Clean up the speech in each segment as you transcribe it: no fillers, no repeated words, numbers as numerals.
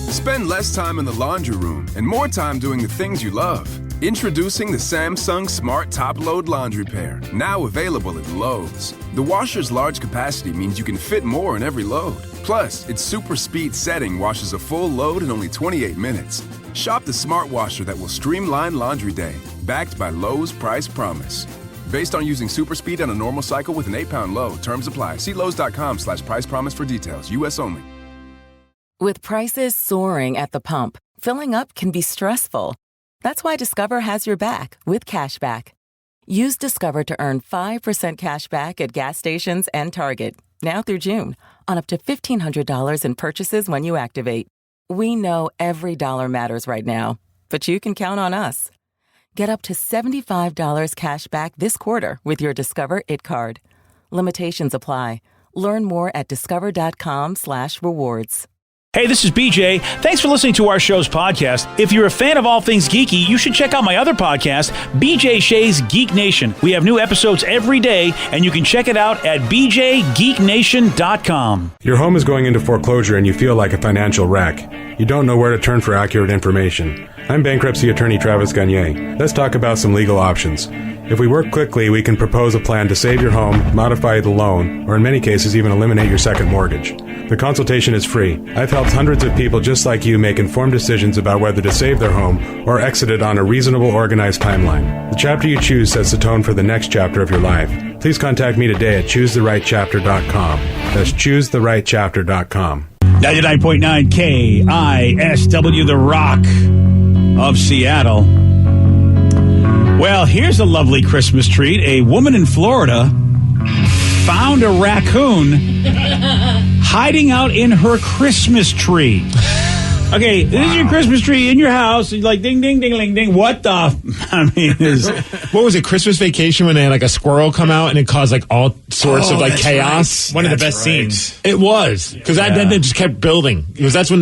Spend less time in the laundry room and more time doing the things you love. Introducing the Samsung Smart Top Load Laundry Pair, now available at Lowe's. The washer's large capacity means you can fit more in every load. Plus, its super speed setting washes a full load in only 28 minutes. Shop the smart washer that will streamline laundry day, backed by Lowe's Price Promise. Based on using super speed on a normal cycle with an 8-pound load. Terms apply. See Lowe's.com/price promise for details. U.S. only. With prices soaring at the pump, filling up can be stressful. That's why Discover has your back with cashback. Use Discover to earn 5% cash back at gas stations and Target, now through June, on up to $1,500 in purchases when you activate. We know every dollar matters right now, but you can count on us. Get up to $75 cash back this quarter with your Discover It card. Limitations apply. Learn more at discover.com/rewards. Hey, this is BJ. Thanks for listening to our show's podcast. If you're a fan of all things geeky, you should check out my other podcast, BJ Shea's Geek Nation. We have new episodes every day, and you can check it out at bjgeeknation.com. Your home is going into foreclosure and you feel like a financial wreck. You don't know where to turn for accurate information. I'm bankruptcy attorney Travis Gagne. Let's talk about some legal options. If we work quickly, we can propose a plan to save your home, modify the loan, or in many cases even eliminate your second mortgage. The consultation is free. I've helped hundreds of people just like you make informed decisions about whether to save their home or exit it on a reasonable, organized timeline. The chapter you choose sets the tone for the next chapter of your life. Please contact me today at choosetherightchapter.com. That's choosetherightchapter.com. 99.9 KISW, the Rock of Seattle. Well, here's a lovely Christmas treat. A woman in Florida found a raccoon hiding out in her Christmas tree. Okay, this is your Christmas tree in your house. You're like, ding, ding, ding, ding, ding. What the? What was it, Christmas Vacation, when they had like a squirrel come out and it caused like all sorts of like chaos? Right. One of the best scenes. It was. Because that just kept building. Because that's when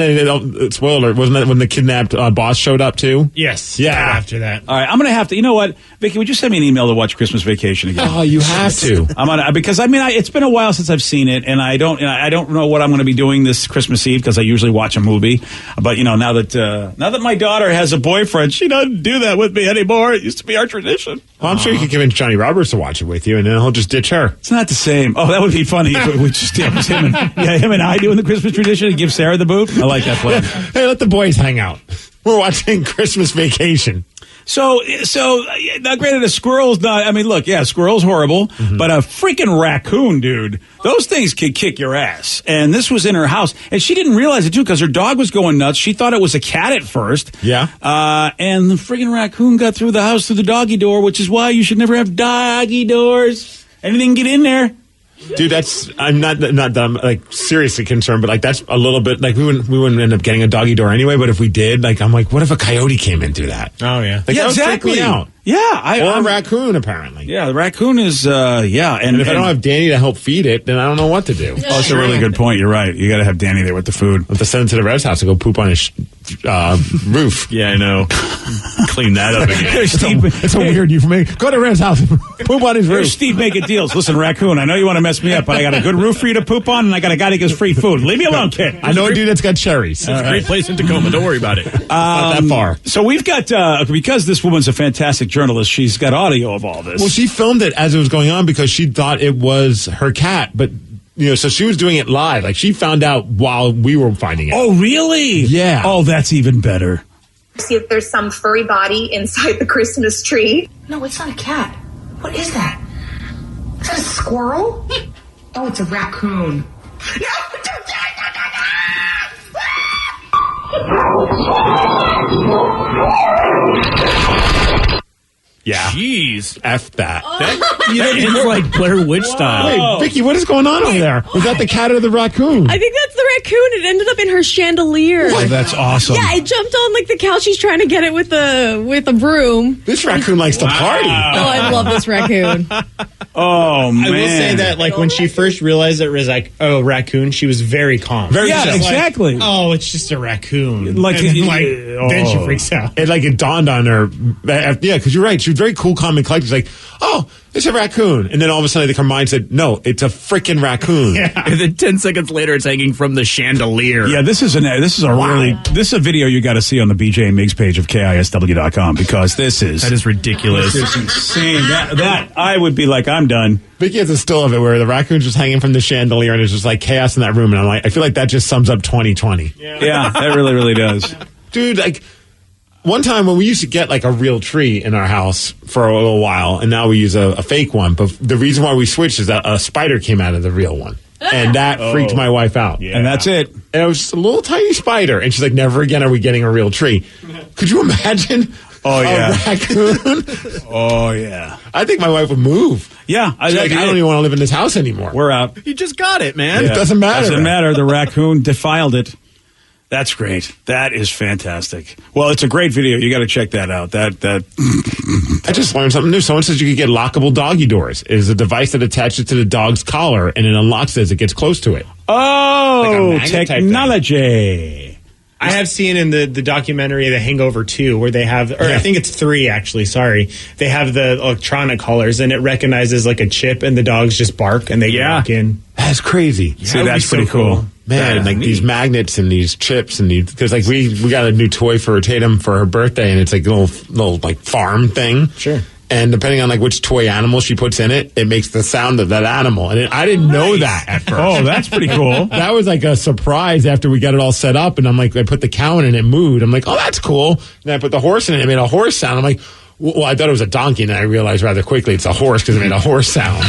spoiler alert, wasn't that when the kidnapped boss showed up too? Yes. Yeah. Right after that. All right, I'm going to have to, you know what? Vicky, would you send me an email to watch Christmas Vacation again? Oh, you have to. Because it's been a while since I've seen it, and I don't know what I'm going to be doing this Christmas Eve because I usually watch a movie. But now that my daughter has a boyfriend, she doesn't do that with me anymore. It used to be our tradition. Well, I'm sure you could convince Johnny Roberts to watch it with you, and then he'll just ditch her. It's not the same. Oh, that would be funny if we just it was him and I doing the Christmas tradition and give Sarah the boot. I like that plan. Hey, let the boys hang out. We're watching Christmas Vacation. So now granted, a squirrel's not, look, yeah, squirrel's horrible, but a freaking raccoon, dude, those things could kick your ass. And this was in her house, and she didn't realize it too, because her dog was going nuts. She thought it was a cat at first. Yeah. And the freaking raccoon got through the house through the doggy door, which is why you should never have doggy doors. Anything get in there. Dude, I'm not that I'm like seriously concerned, but like that's a little bit like we wouldn't end up getting a doggy door anyway. But if we did, like I'm like, what if a coyote came in through that? Oh yeah, like, yeah, exactly. That would freak me out. Yeah, or a raccoon apparently. Yeah, the raccoon is yeah, and if I don't have Danny to help feed it, then I don't know what to do. Oh, that's a really good point. You're right. You got to have Danny there with the food. Have to send him to the Rev's house to go poop on his roof. Yeah, I know. Clean that up again. It's a weird euphemism. Go to Rev's house, poop on his roof. Steve making deals. Listen, raccoon, I know you want to mess me up, but I got a good roof for you to poop on, and I got a guy that gives free food. Leave me alone, kid. I know a dude that's got cherries. It's a great place in Tacoma. Don't worry about it. Not that far. So we've got, because this woman's a fantastic journalist, she's got audio of all this. Well, she filmed it as it was going on because she thought it was her cat, but so she was doing it live. Like she found out while we were finding it. Oh, really? Yeah. Oh, that's even better. See if there's some furry body inside the Christmas tree. No, it's not a cat. What is that? Is that a squirrel? Oh, it's a raccoon. Yeah. Jeez. F that. It's like Blair Witch style. Wait, Vicky, what is going on over there? Was that the cat or the raccoon? I think that's the raccoon. It ended up in her chandelier. Oh, that's awesome. Yeah, it jumped on like the couch. She's trying to get it with a broom. This raccoon likes to party. Oh, I love this raccoon. Oh, man. I will say that, like, when she first realized it was like, oh, raccoon, she was very calm. Yeah, exactly. Like, oh, it's just a raccoon. Like, then she freaks out. It dawned on her. Yeah, because you're right. She was very cool, calm, and collected. She's like, oh, It's a raccoon. And then all of a sudden the mind said, no, it's a freaking raccoon. And then 10 seconds later, it's hanging from the chandelier. Yeah, this is a video you got to see on the BJ and Migs page of KISW.com because that is ridiculous. This is insane. That I would be like, I'm done. Vicky has a still of it where the raccoon's just hanging from the chandelier and there's just like chaos in that room. And I'm like, I feel like that just sums up 2020. Yeah, that really, really does. Dude, like, one time when we used to get like a real tree in our house for a little while, and now we use a fake one. But the reason why we switched is that a spider came out of the real one. And that freaked my wife out. Yeah. And that's it. And it was just a little tiny spider. And she's like, never again are we getting a real tree. Could you imagine a raccoon? Oh, yeah. I think my wife would move. Yeah. I don't even want to live in this house anymore. We're out. You just got it, man. Yeah. It doesn't matter. Doesn't matter. The raccoon defiled it. That's great. That is fantastic. Well, it's a great video. You got to check that out. I just learned something new. Someone says you could get lockable doggy doors. It is a device that attaches to the dog's collar and it unlocks as it gets close to it. Oh, like technology. I have seen in the documentary The Hangover 2 where they have, I think it's 3 actually, sorry. They have the electronic collars and it recognizes like a chip and the dogs just bark and they walk in. That's crazy. See, that's pretty cool. Man, like these magnets and these chips and these, because like we got a new toy for Tatum for her birthday and it's like a little like farm thing. Sure. And depending on like which toy animal she puts in it, it makes the sound of that animal. And I didn't know that at first. Oh, that's pretty cool. That was like a surprise after we got it all set up. And I'm like, I put the cow in and it mooed. I'm like, oh, that's cool. And then I put the horse in it. It made a horse sound. I'm like, well, I thought it was a donkey. And then I realized rather quickly it's a horse because it made a horse sound.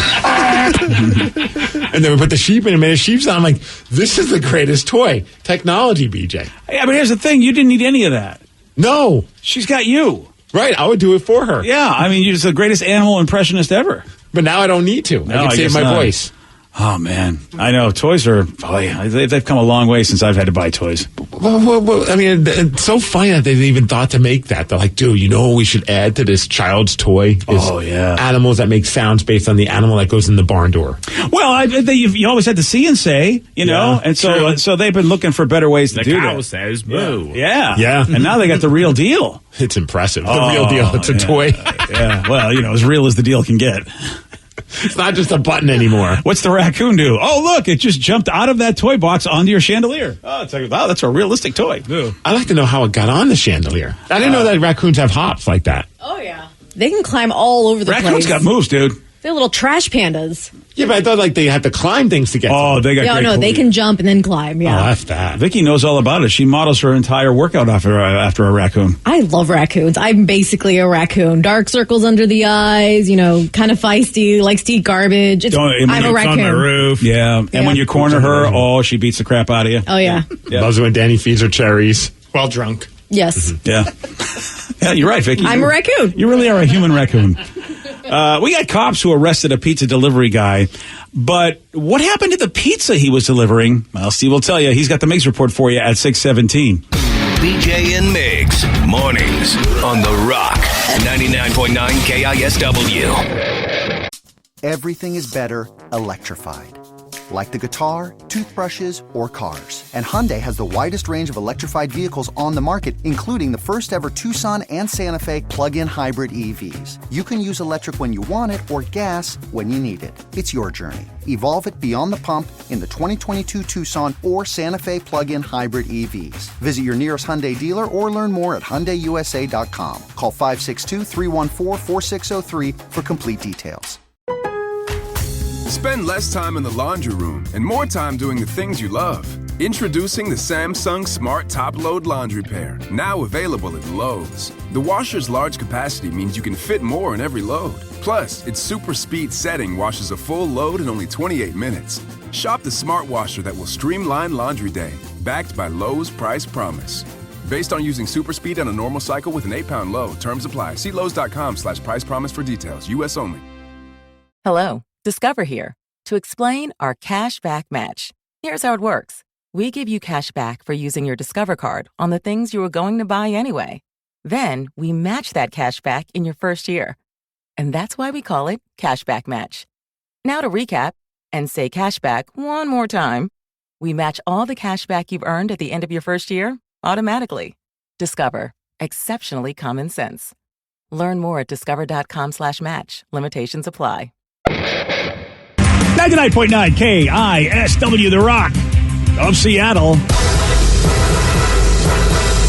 And then we put the sheep in and it made a sheep sound. I'm like, this is the greatest toy. Technology, BJ. Yeah, but here's the thing. You didn't need any of that. No. She's got you. Right, I would do it for her. Yeah, I mean, you're just the greatest animal impressionist ever. But now I don't need to. I can save my voice. Oh, man. I know. Toys are, they've come a long way since I've had to buy toys. Well, I mean, it's so funny that they even thought to make that. They're like, dude, you know what we should add to this child's toy? Animals that make sounds based on the animal that goes in the barn door. Well, you always had to see and say, you know, and so they've been looking for better ways to do that. The cow says moo. Yeah. And now they got the real deal. It's impressive. The real deal. It's a toy. Yeah. Well, you know, as real as the deal can get. It's not just a button anymore. What's the raccoon do? Oh, look, it just jumped out of that toy box onto your chandelier. Oh, it's like, wow, that's a realistic toy. Ew. I'd like to know how it got on the chandelier. I didn't know that raccoons have hops like that. Oh, yeah. They can climb all over the place. Raccoons got moves, dude. They're little trash pandas. Yeah, but I thought like they had to climb things to get to they got great they can jump and then climb, Oh, F that. Vicky knows all about it. She models her entire workout after a raccoon. I love raccoons. I'm basically a raccoon. Dark circles under the eyes, you know, kind of feisty, likes to eat garbage. I'm a raccoon. On the roof. Yeah. And when you corner her, she beats the crap out of you. Oh, yeah. Loves it when Danny feeds her cherries. While drunk. Yes. Yeah. Yeah, you're right, Vicky. I'm a raccoon. You really are a human raccoon. We got cops who arrested a pizza delivery guy. But what happened to the pizza he was delivering? Well, Steve will tell you. He's got the Migs report for you at 6:17. BJ and Migs, mornings on The Rock, 99.9 KISW. Everything is better electrified. Like the guitar, toothbrushes, or cars. And Hyundai has the widest range of electrified vehicles on the market, including the first ever Tucson and Santa Fe plug-in hybrid EVs. You can use electric when you want it or gas when you need it. It's your journey. Evolve it beyond the pump in the 2022 Tucson or Santa Fe plug-in hybrid EVs. Visit your nearest Hyundai dealer or learn more at HyundaiUSA.com. Call 562-314-4603 for complete details. Spend less time in the laundry room and more time doing the things you love. Introducing the Samsung Smart Top Load Laundry Pair, now available at Lowe's. The washer's large capacity means you can fit more in every load. Plus, its super speed setting washes a full load in only 28 minutes. Shop the smart washer that will streamline laundry day, backed by Lowe's Price Promise. Based on using super speed on a normal cycle with an 8-pound load. Terms apply. See Lowe's.com/price promise for details. U.S. only. Hello, Discover here to explain our cash back match. Here's how it works. We give you cash back for using your Discover card on the things you were going to buy anyway. Then we match that cash back in your first year. And that's why we call it Cashback Match. Now to recap and say cashback one more time. We match all the cash back you've earned at the end of your first year automatically. Discover. Exceptionally common sense. Learn more at discover.com/match. Limitations apply. 99.9 KISW, The Rock of Seattle.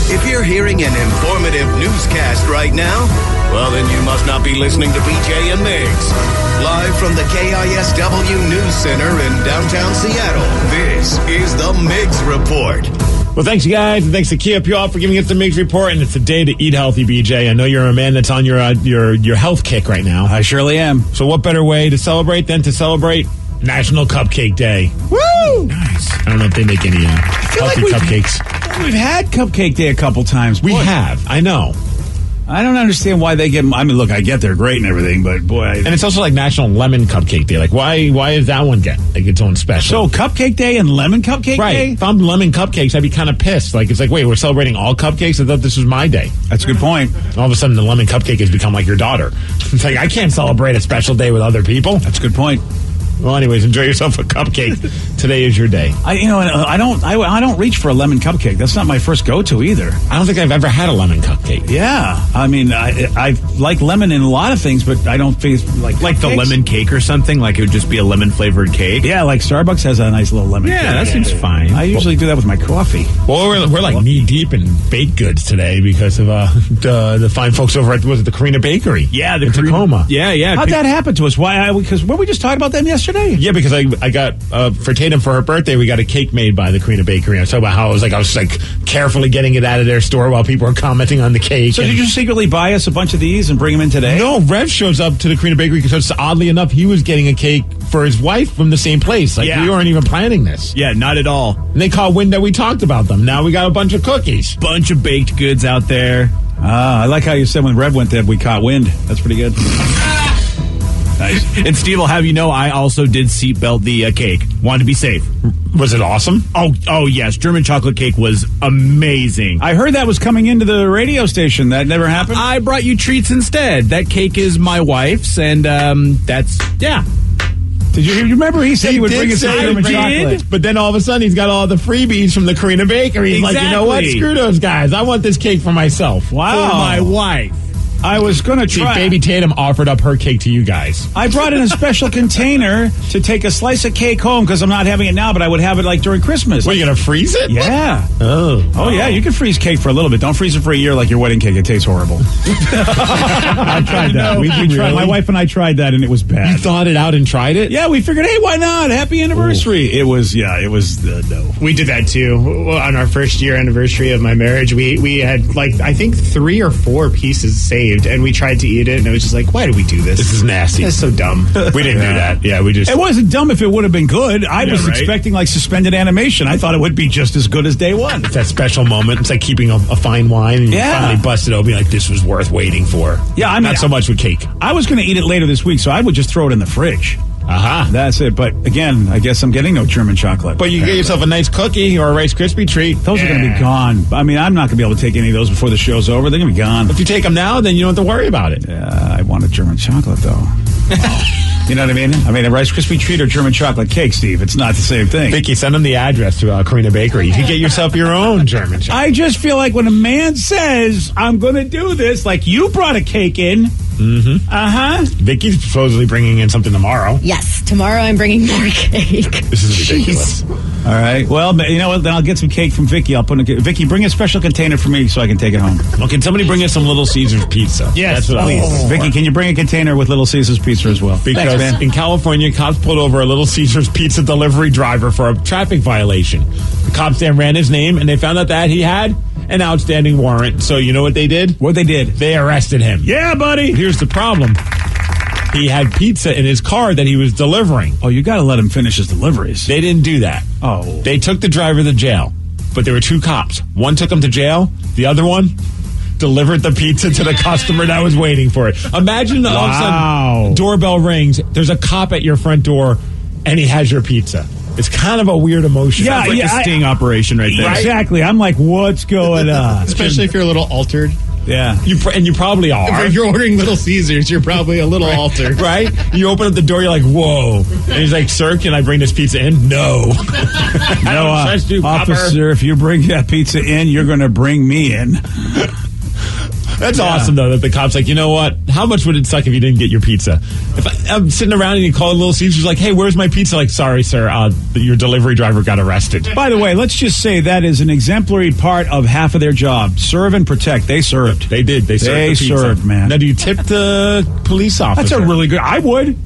If you're hearing an informative newscast right now, well, then you must not be listening to BJ and Migs. Live from the KISW News Center in downtown Seattle, this is the Migs Report. Well, thanks, you guys, and thanks to KISW for giving us the Migs Report. And it's the day to eat healthy, BJ. I know you're a man that's on your health kick right now. I surely am. So what better way to celebrate than to celebrate National Cupcake Day? Woo! Nice. I don't know if they make any healthy cupcakes. We've had Cupcake Day a couple times. We have. I know. I don't understand why they get them. I mean, look, I get they're great and everything, but boy. And it's also like National Lemon Cupcake Day. Like, why is that one get like its own special? So Cupcake Day and Lemon Cupcake Day? If I'm lemon cupcakes, I'd be kind of pissed. Like, it's like, wait, we're celebrating all cupcakes? I thought this was my day. That's a good point. All of a sudden, the lemon cupcake has become like your daughter. It's like, I can't celebrate a special day with other people. That's a good point. Well, anyways, enjoy yourself a cupcake. Today is your day. I don't reach for a lemon cupcake. That's not my first go-to either. I don't think I've ever had a lemon cupcake. Yeah, I mean, I like lemon in a lot of things, but I don't think like the lemon cake or something. Like it would just be a lemon flavored cake. Yeah, like Starbucks has a nice little lemon. Yeah, cake. That seems fine. I usually do that with my coffee. Well, we're like knee deep in baked goods today because of the fine folks over at the Karina Bakery. Yeah, in Tacoma. Yeah. How'd that happen to us? Why? Because weren't we just talking about them yesterday? Yeah, because I got for Tatum for her birthday, we got a cake made by the Karina Bakery. I was talking about how I was carefully getting it out of their store while people were commenting on the cake. So did you secretly buy us a bunch of these and bring them in today? No, Rev shows up to the Karina Bakery because oddly enough, he was getting a cake for his wife from the same place. We weren't even planning this. Yeah, not at all. And they caught wind that we talked about them. Now we got a bunch of cookies. Bunch of baked goods out there. I like how you said when Rev went there, we caught wind. That's pretty good. Nice. And Steve will have you know, I also did seatbelt the cake. Wanted to be safe. Was it awesome? Oh yes. German chocolate cake was amazing. I heard that was coming into the radio station. That never happened? I brought you treats instead. That cake is my wife's, and that's, yeah. Did you remember he said he would bring us some German chocolate? But then all of a sudden he's got all the freebies from the Karina Bakery. He's like, you know what? Screw those guys. I want this cake for myself. Wow. For my wife. I was going to try. See, Baby Tatum offered up her cake to you guys. I brought in a special container to take a slice of cake home because I'm not having it now, but I would have it like during Christmas. What, you going to freeze it? Yeah. Oh, yeah, you can freeze cake for a little bit. Don't freeze it for a year like your wedding cake. It tastes horrible. I tried that. We tried. My wife and I tried that, and it was bad. You thawed it out and tried it? Yeah, we figured, hey, why not? Happy anniversary. Ooh. It was no. We did that too. On our first year anniversary of my marriage, we had I think 3 or 4 pieces saved, and we tried to eat it, and it was just like, why do we do this? This is nasty. That's so dumb. We didn't do that. Yeah, we just... It wasn't dumb if it would have been good. I was expecting suspended animation. I thought it would be just as good as day one. It's that special moment. It's like keeping a fine wine, and you finally bust it open, like, this was worth waiting for. Yeah, I mean... Not so much with cake. I was going to eat it later this week, so I would just throw it in the fridge. Aha. That's it. But again, I guess I'm getting no German chocolate. But you get yourself a nice cookie or a Rice Krispie treat. Those are going to be gone. I mean, I'm not going to be able to take any of those before the show's over. They're going to be gone. If you take them now, then you don't have to worry about it. Yeah, I want a German chocolate, though. You know what I mean? I mean, a Rice Krispie treat or German chocolate cake, Steve. It's not the same thing. Vicky, send them the address to Karina Bakery. You can get yourself your own German chocolate. I just feel like when a man says, I'm going to do this, like you brought a cake in. Mm-hmm. Uh-huh. Vicky's supposedly bringing in something tomorrow. Yes, tomorrow I'm bringing more cake. This is ridiculous. All right. Well, you know what? Then I'll get some cake from Vicky. Vicky, bring a special container for me so I can take it home. Well, can somebody bring us some Little Caesars pizza? Yes, that's what please. Vicky, can you bring a container with Little Caesars pizza as well? Because thanks, man. In California, cops pulled over a Little Caesars pizza delivery driver for a traffic violation. The cops then ran his name, and they found out that he had an outstanding warrant. So you know what they did? What they did? They arrested him. Yeah, buddy. Here's the problem. He had pizza in his car that he was delivering. Oh, you got to let him finish his deliveries. They didn't do that. Oh. They took the driver to jail, but there were 2 cops. One took him to jail. The other one delivered the pizza to the customer that was waiting for it. Imagine all of a sudden, doorbell rings, there's a cop at your front door, and he has your pizza. It's kind of a weird emotion. Yeah, it's like a sting operation right there. Exactly. I'm like, what's going on? Especially if you're a little altered. Yeah. And you probably are. If you're ordering Little Caesars, you're probably a little altered. Right? You open up the door, you're like, whoa. And he's like, sir, can I bring this pizza in? No. No, officer, if you bring that pizza in, you're going to bring me in. That's awesome, though, that the cop's like, you know what? How much would it suck if you didn't get your pizza? If I'm sitting around and you call Little Caesars like, hey, where's my pizza? Like, sorry, sir, your delivery driver got arrested. By the way, let's just say that is an exemplary part of half of their job. Serve and protect. They served. They did. They served the pizza. Served, man. Now, do you tip the police officer? That's a really good... I would.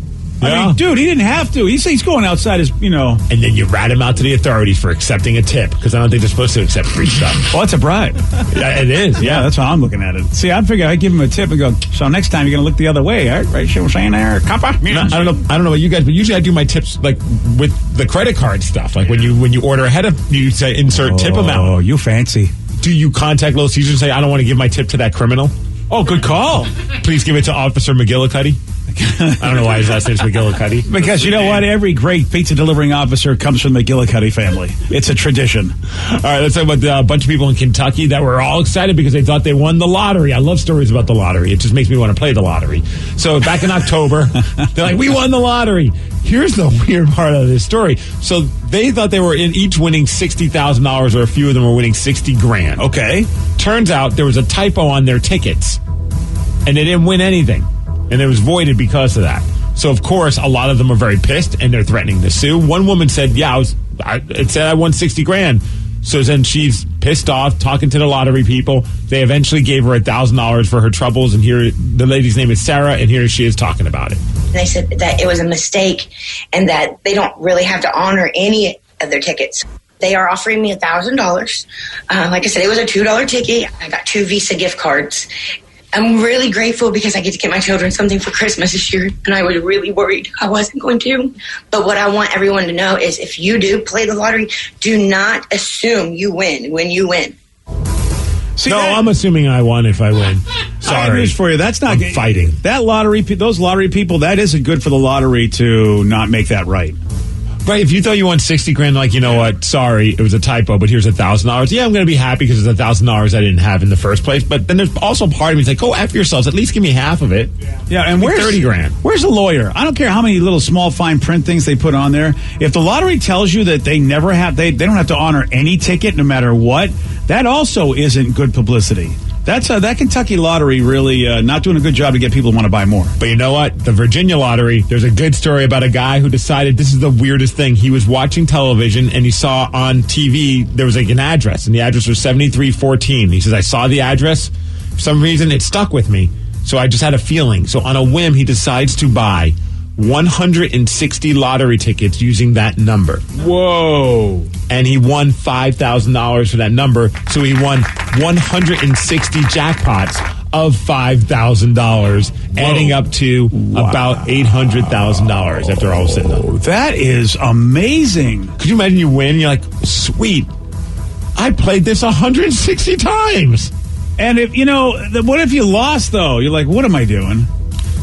Yeah. I mean, dude, he didn't have to. He's going outside his, And then you rat him out to the authorities for accepting a tip, because I don't think they're supposed to accept free stuff. Well, it's a bribe. Yeah, it is. Yeah, that's how I'm looking at it. See, I figure I'd give him a tip and go, so next time you're going to look the other way, right? Right, what I'm saying there, copper? No, I don't know about you guys, but usually I do my tips like with the credit card stuff. Like when you order ahead of, you say insert tip amount. Oh, you fancy. Do you contact Little Caesars and say, I don't want to give my tip to that criminal? Oh, good call. Please give it to Officer McGillicuddy. I don't know why his last name's McGillicuddy. Because you know what? Every great pizza delivering officer comes from the McGillicuddy family. It's a tradition. All right, let's talk about a bunch of people in Kentucky that were all excited because they thought they won the lottery. I love stories about the lottery. It just makes me want to play the lottery. So back in October, they're like, we won the lottery. Here's the weird part of this story. So they thought they were each winning $60,000, or a few of them were winning $60,000. Okay. Turns out there was a typo on their tickets, and they didn't win anything. And it was voided because of that. So, of course, a lot of them are very pissed, and they're threatening to sue. One woman said, it said I won $60,000. So then she's pissed off, talking to the lottery people. They eventually gave her $1,000 for her troubles, and here, the lady's name is Sarah, and here she is talking about it. They said that it was a mistake, and that they don't really have to honor any of their tickets. They are offering me $1,000. Like I said, it was a $2 ticket. I got 2 Visa gift cards. I'm really grateful because I get to get my children something for Christmas this year, and I was really worried I wasn't going to. But what I want everyone to know is if you do play the lottery, do not assume you win when you win. See, I'm assuming I won if I win. Sorry. I have news for you. That's not I'm fighting. That lottery, those lottery people, that isn't good for the lottery to not make that right. Right, if you thought you won $60,000, like, you know what, sorry, it was a typo, but here's $1,000. Yeah, I'm going to be happy because it's $1,000 I didn't have in the first place. But then there's also part of me that's like, go F yourselves. At least give me half of it. Yeah, and where's $30,000? Where's the lawyer? I don't care how many little small fine print things they put on there. If the lottery tells you that they never have, they don't have to honor any ticket no matter what, that also isn't good publicity. That's that Kentucky lottery really not doing a good job to get people to want to buy more. But you know what? The Virginia lottery, there's a good story about a guy who decided this is the weirdest thing. He was watching television and he saw on TV there was like an address, and the address was 7314. He says, I saw the address. For some reason, it stuck with me. So I just had a feeling. So on a whim, he decides to buy 160 lottery tickets using that number. Whoa. And he won $5,000 for that number. So he won 160 jackpots of $5,000, adding up to about $800,000 after all was said and done. That is amazing. Could you imagine you win and you're like, sweet, I played this 160 times. And if, what if you lost, though? You're like, what am I doing?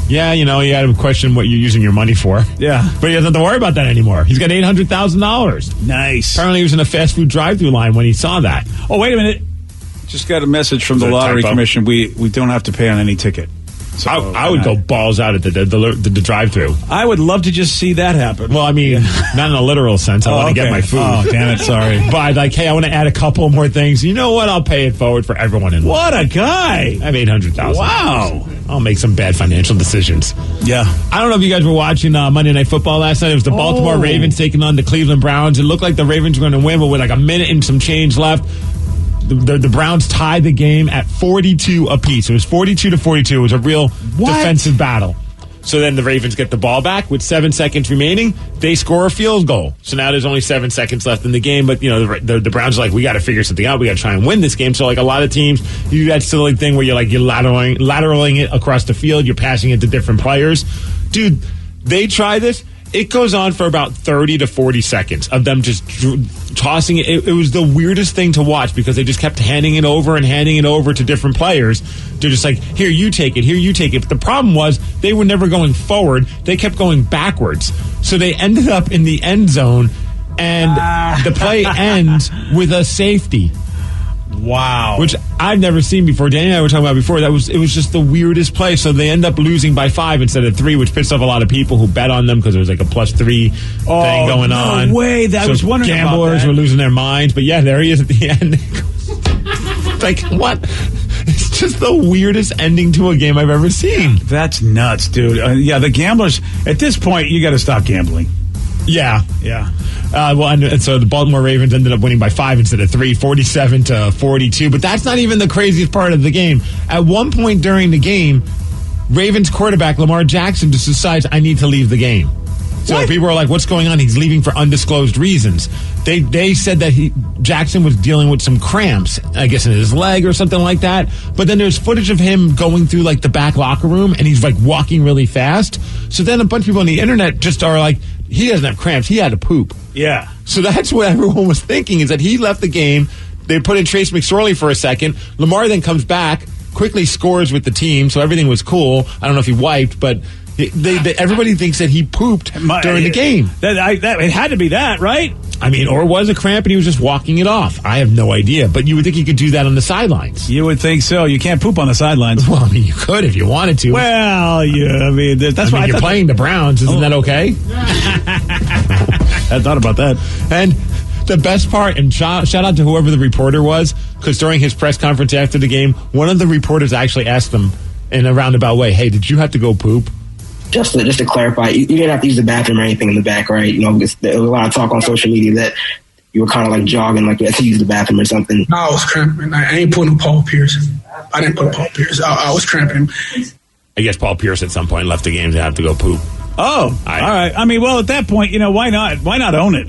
Yeah, you got to question what you're using your money for. Yeah. But he doesn't have to worry about that anymore. He's got $800,000. Nice. Apparently he was in a fast food drive-thru line when he saw that. Oh, wait a minute. Just got a message from the Lottery Commission. We don't have to pay on any ticket. So I would go balls out at the drive-thru. I would love to just see that happen. Well, I mean, not in a literal sense. I want to get my food. Oh, damn it, sorry. But like, hey, I want to add a couple more things. You know what? I'll pay it forward for everyone involved. What a guy. I have $800,000. Wow. I'll make some bad financial decisions. Yeah. I don't know if you guys were watching Monday Night Football last night. It was the Baltimore Ravens taking on the Cleveland Browns. It looked like the Ravens were going to win, but with like a minute and some change left, the Browns tied the game at 42 apiece. It was 42-42. It was a real defensive battle. So then the Ravens get the ball back with 7 seconds remaining. They score a field goal. So now there's only 7 seconds left in the game. But, the Browns are like, we got to figure something out. We got to try and win this game. So, like, a lot of teams, you do that silly thing where you're lateraling it across the field. You're passing it to different players. Dude, they try this. It goes on for about 30 to 40 seconds of them just tossing it. It was the weirdest thing to watch because they just kept handing it over to different players. They're just like, here, you take it, here, you take it. But the problem was they were never going forward. They kept going backwards. So they ended up in the end zone, and the play ends with a safety. Wow. Which I've never seen before. Danny and I were talking about before. It was just the weirdest play. So they end up losing by 5 instead of 3, which pissed off a lot of people who bet on them because there was like a +3 thing going on. No way. I was wondering gamblers about that. were losing their minds. But yeah, there he is at the end. Like, what? It's just the weirdest ending to a game I've ever seen. That's nuts, dude. Yeah, the gamblers, at this point, you got to stop gambling. Yeah. Yeah. And so the Baltimore Ravens ended up winning by 5 instead of 3, 47-42. But that's not even the craziest part of the game. At one point during the game, Ravens quarterback Lamar Jackson just decides, I need to leave the game. So people are like, what's going on? He's leaving for undisclosed reasons. They said that Jackson was dealing with some cramps, I guess in his leg or something like that. But then there's footage of him going through like the back locker room and he's like walking really fast. So then a bunch of people on the internet just are like, he doesn't have cramps. He had to poop. Yeah. So that's what everyone was thinking, is that he left the game. They put in Trace McSorley for a second. Lamar then comes back, quickly scores with the team. So everything was cool. I don't know if he wiped, but everybody thinks that he pooped during the game. It had to be that, right? I mean, or was a cramp and he was just walking it off. I have no idea. But you would think he could do that on the sidelines. You would think so. You can't poop on the sidelines. Well, I mean, you could if you wanted to. Well, yeah. I mean, that's why you're playing the Browns. Isn't that okay? I thought about that. And the best part, and shout out to whoever the reporter was, because during his press conference after the game, one of the reporters actually asked him in a roundabout way, hey, did you have to go poop? Just to clarify, you didn't have to use the bathroom or anything in the back, right? You know, there was a lot of talk on social media that you were kind of like jogging, like you had to use the bathroom or something. No, I was cramping. I ain't putting Paul Pierce. I didn't put Paul Pierce. I was cramping. I guess Paul Pierce at some point left the game to have to go poop. Oh, all right. I mean, well, at that point, you know, why not? Why not own it?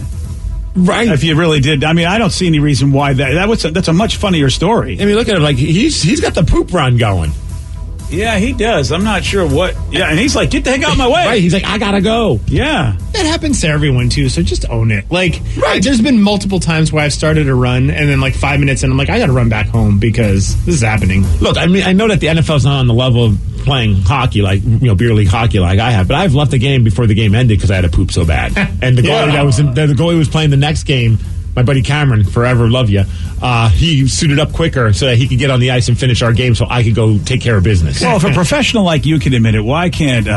Right. If you really did. I mean, I don't see any reason why that's a much funnier story. I mean, look at him. Like, he's got the poop run going. Yeah, he does. I'm not sure what. Yeah, and he's like, get the heck out of my way. Right, he's like, I gotta go. Yeah. That happens to everyone, too, so just own it. Like, there's been multiple times where I've started a run, and then, like, 5 minutes in, I'm like, I gotta run back home because this is happening. Look, I mean, I know that the NFL's not on the level of playing hockey, like, you know, beer league hockey like I have, but I've left the game before the game ended because I had to poop so bad. And the goalie the goalie was playing the next game, my buddy Cameron, forever love you. He suited up quicker so that he could get on the ice and finish our game, so I could go take care of business. Well, if a professional like you can admit it, why can't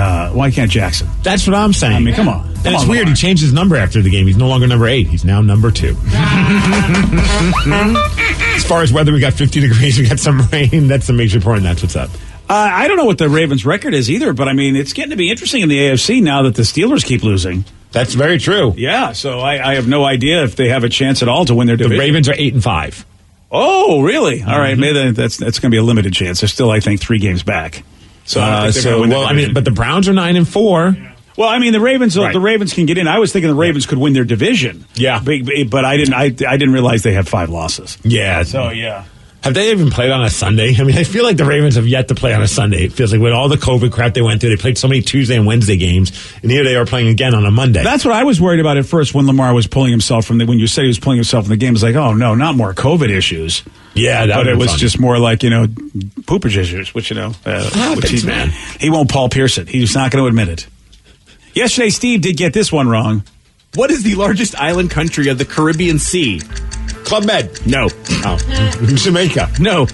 Jackson? That's what I'm saying. I mean, come on. And it's weird. He changed his number after the game. He's no longer number 8. He's now number 2. As far as weather, we got 50 degrees. We got some rain. That's the major report, and that's what's up. I don't know what the Ravens' record is either, but I mean, it's getting to be interesting in the AFC now that the Steelers keep losing. That's very true. Yeah, so I have no idea if they have a chance at all to win their division. The Ravens are 8-5. Oh, really? All right, maybe that's going to be a limited chance. They're still, I think, 3 games back. So, but the Browns are 9-4. Well, I mean, the Ravens can get in. I was thinking the Ravens could win their division. Yeah, but I didn't realize they have 5 losses. Yeah. So yeah. Have they even played on a Sunday? I mean, I feel like the Ravens have yet to play on a Sunday. It feels like with all the COVID crap they went through, they played so many Tuesday and Wednesday games, and here they are playing again on a Monday. That's what I was worried about at first when Lamar was pulling himself when you said he was pulling himself from the game. It's like, oh no, not more COVID issues. Yeah, but it was just more like, poopage issues, which, man. He won't Paul Pierce it. He's not going to admit it. Yesterday, Steve did get this one wrong. What is the largest island country of the Caribbean Sea? Club Med. No. Oh. Jamaica. No.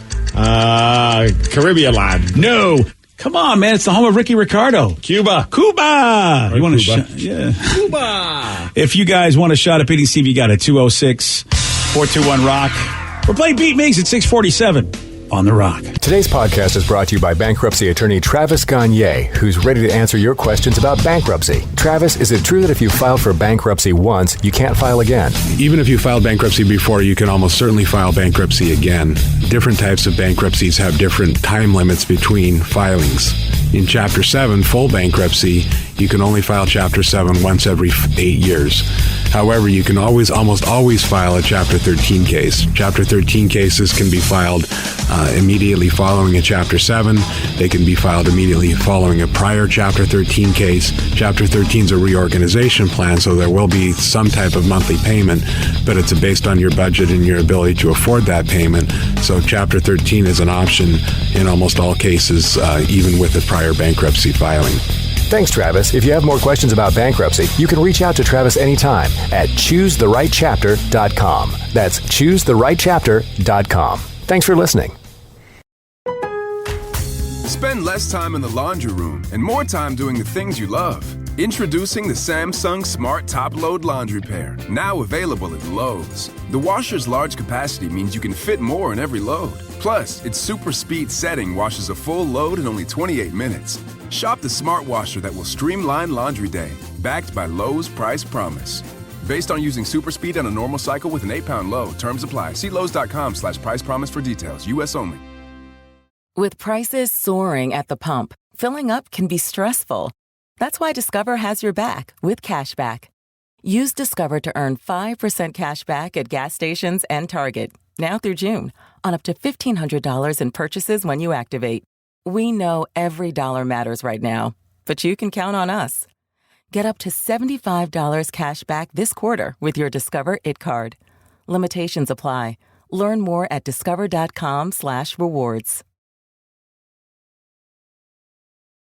Caribbean land. No. Come on, man. It's the home of Ricky Ricardo. Cuba. You want Cuba. Yeah. Cuba. If you guys want a shot at beating Steve, you got it. 206-421-ROCK. We're playing Beat Migs at 647 on The Rock. Today's podcast is brought to you by bankruptcy attorney Travis Gagne, who's ready to answer your questions about bankruptcy. Travis, is it true that if you filed for bankruptcy once, you can't file again? Even if you filed bankruptcy before, you can almost certainly file bankruptcy again. Different types of bankruptcies have different time limits between filings. In Chapter 7, full bankruptcy, you can only file Chapter 7 once every 8 years. However, you can almost always file a Chapter 13 case. Chapter 13 cases can be filed immediately following a Chapter 7. They can be filed immediately following a prior Chapter 13 case. Chapter 13 is a reorganization plan, so there will be some type of monthly payment, but it's based on your budget and your ability to afford that payment. So Chapter 13 is an option in almost all cases, even with a prior bankruptcy filing. Thanks, Travis. If you have more questions about bankruptcy, you can reach out to Travis anytime at ChooseTheRightChapter.com. That's ChooseTheRightChapter.com. Thanks for listening. Spend less time in the laundry room and more time doing the things you love. Introducing the Samsung Smart Top Load Laundry Pair, now available at Lowe's. The washer's large capacity means you can fit more in every load. Plus, its super speed setting washes a full load in only 28 minutes. Shop the smart washer that will streamline laundry day, backed by Lowe's Price Promise. Based on using super speed on a normal cycle with an 8-pound load. Terms apply. See Lowe's.com/price promise for details. U.S. only. With prices soaring at the pump, filling up can be stressful. That's why Discover has your back with cashback. Use Discover to earn 5% cash back at gas stations and Target, now through June, on up to $1,500 in purchases when you activate. We know every dollar matters right now, but you can count on us. Get up to $75 cash back this quarter with your Discover It card. Limitations apply. Learn more at discover.com/rewards.